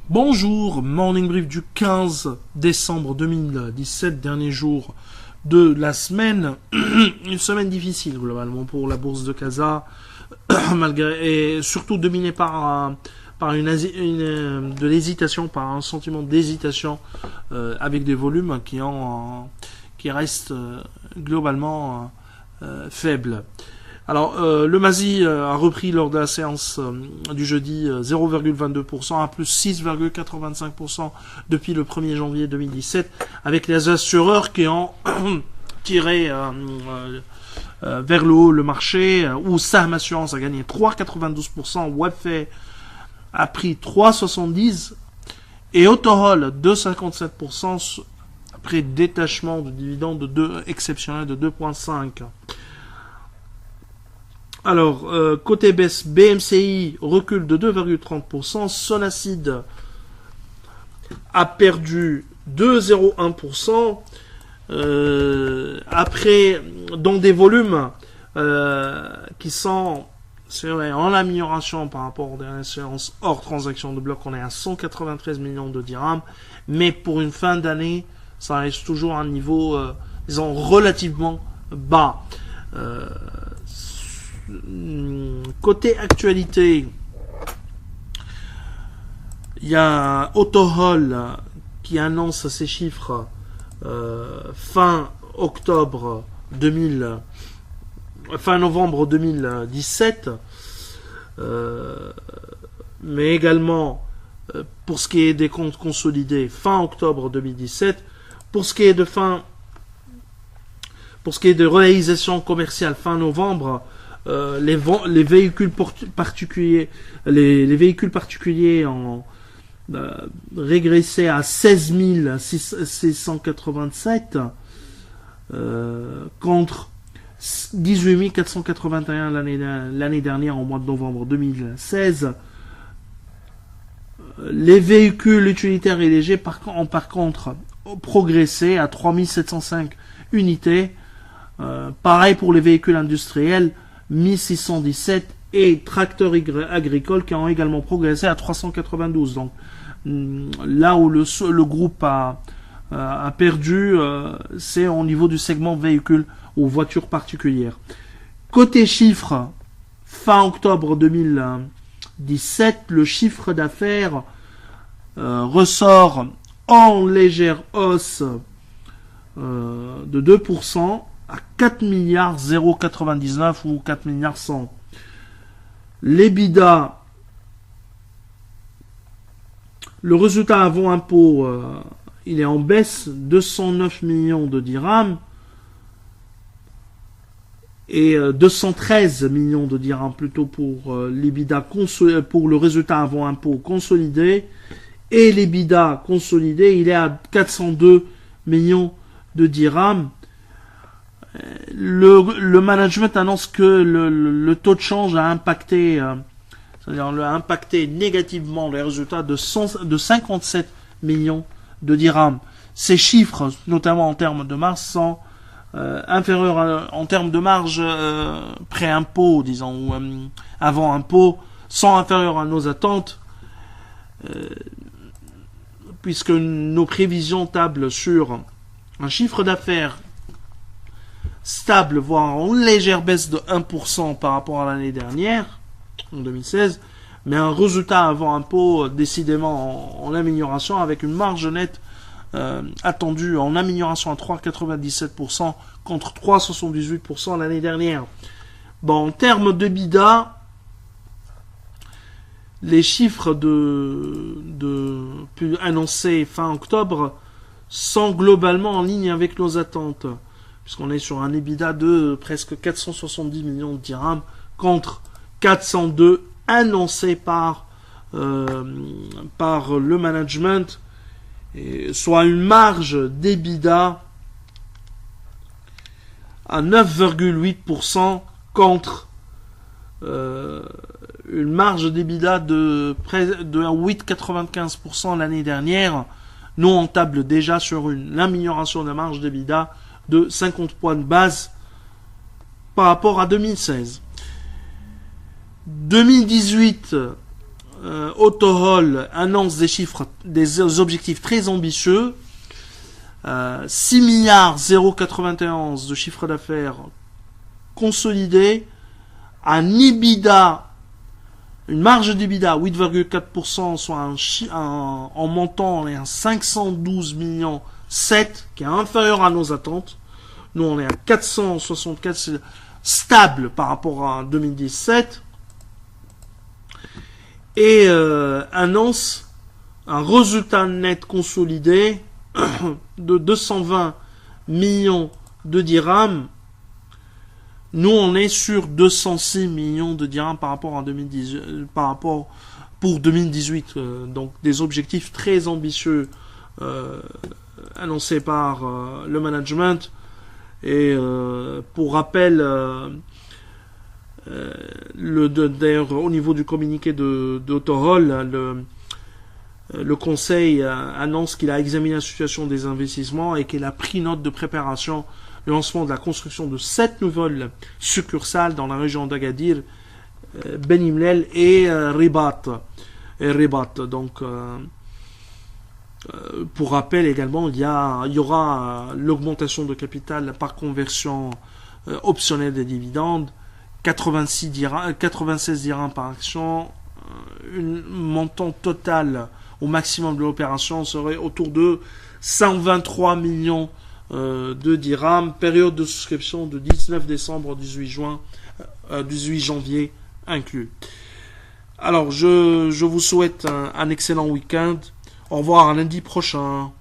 Bonjour, Morning Brief du 15 décembre 2017, dernier jour de la semaine. Une semaine difficile globalement pour la bourse de Casa, malgré et surtout dominée par de l'hésitation, par un sentiment d'hésitation avec des volumes qui restent globalement faibles. Alors, le MASI a repris lors de la séance du jeudi 0,22% à plus 6,85% depuis le 1er janvier 2017, avec les assureurs qui ont tiré vers le haut le marché, où Sam Assurance a gagné 3,92%, Webfay a pris 3,70% et Autohol 2,57% après détachement de dividendes exceptionnel de 2,5%. Alors, côté baisse, BMCI recule de 2,30%, Sonacid a perdu 2,01%, après, dans des volumes qui sont, c'est vrai, en amélioration par rapport aux dernières séances hors transaction de bloc, on est à 193 millions de dirhams, mais pour une fin d'année, ça reste toujours un niveau, disons, relativement bas. Côté actualité, il y a Autohol qui annonce ses chiffres fin novembre 2017, mais également pour ce qui est des comptes consolidés fin octobre 2017, pour ce qui est de réalisation commerciale fin novembre. Les véhicules particuliers, les véhicules particuliers ont régressé à 16 687 contre 18 481 l'année dernière en mois de novembre 2016. Les véhicules utilitaires et légers ont par contre progressé à 3 705 unités. Pareil pour les véhicules industriels, 1617, et tracteurs agricoles qui ont également progressé à 392. Donc là où le groupe a perdu, c'est au niveau du segment véhicules ou voitures particulières. Côté chiffres, fin octobre 2017, le chiffre d'affaires ressort en légère hausse de 2%. À 4 milliards 099 ou 4 milliards 100. L'EBITDA, le résultat avant impôt, il est en baisse, 209 millions de dirhams et 213 millions de dirhams plutôt pour l'EBITDA pour le résultat avant impôt consolidé, et l'EBITDA consolidé, il est à 402 millions de dirhams. Le management annonce que le taux de change a impacté, négativement les résultats de 57 millions de dirhams. Ces chiffres, notamment en termes de marge, sont inférieurs en termes de marge pré-impôt, disons, ou avant impôt, sont inférieurs à nos attentes, puisque nos prévisions tablent sur un chiffre d'affaires stable, voire en légère baisse de 1% par rapport à l'année dernière, en 2016, mais un résultat avant impôt décidément en amélioration, avec une marge nette attendue en amélioration à 3,97% contre 3,78% l'année dernière. Bon, en termes de BIDA, les chiffres annoncés fin octobre sont globalement en ligne avec nos attentes, puisqu'on est sur un EBITDA de presque 470 millions de dirhams contre 402 annoncés par le management, soit une marge d'EBITDA à 9,8% contre une marge d'EBITDA de 8,95% l'année dernière. Nous, on table déjà sur une amélioration de la marge d'EBITDA de 50 points de base par rapport à 2016. 2018 Autohol annonce des objectifs très ambitieux. 6 milliards 0,91 de chiffre d'affaires consolidé, un EBITDA, une marge d'EBITDA 8,4%, soit en montant on est à 512 millions 7, qui est inférieur à nos attentes. Nous on est à 464, c'est stable par rapport à 2017. Et annonce un résultat net consolidé de 220 millions de dirhams. Nous, on est sur 206 millions de dirhams par rapport à 2018, pour 2018. Donc, des objectifs très ambitieux annoncés par le management. Et pour rappel, d'ailleurs, au niveau du communiqué d'Autohol, le conseil annonce qu'il a examiné la situation des investissements et qu'il a pris note de préparation du lancement de la construction de 7 nouvelles succursales dans la région d'Agadir, Ben Imlel et Ribat. Donc, pour rappel également, il y aura l'augmentation de capital par conversion optionnelle des dividendes, 96 dirhams par action, un montant total au maximum de l'opération serait autour de 123 millions de dirhams, période de souscription de 19 décembre au 18 janvier inclus. Alors, je vous souhaite un excellent week-end. Au revoir à lundi prochain.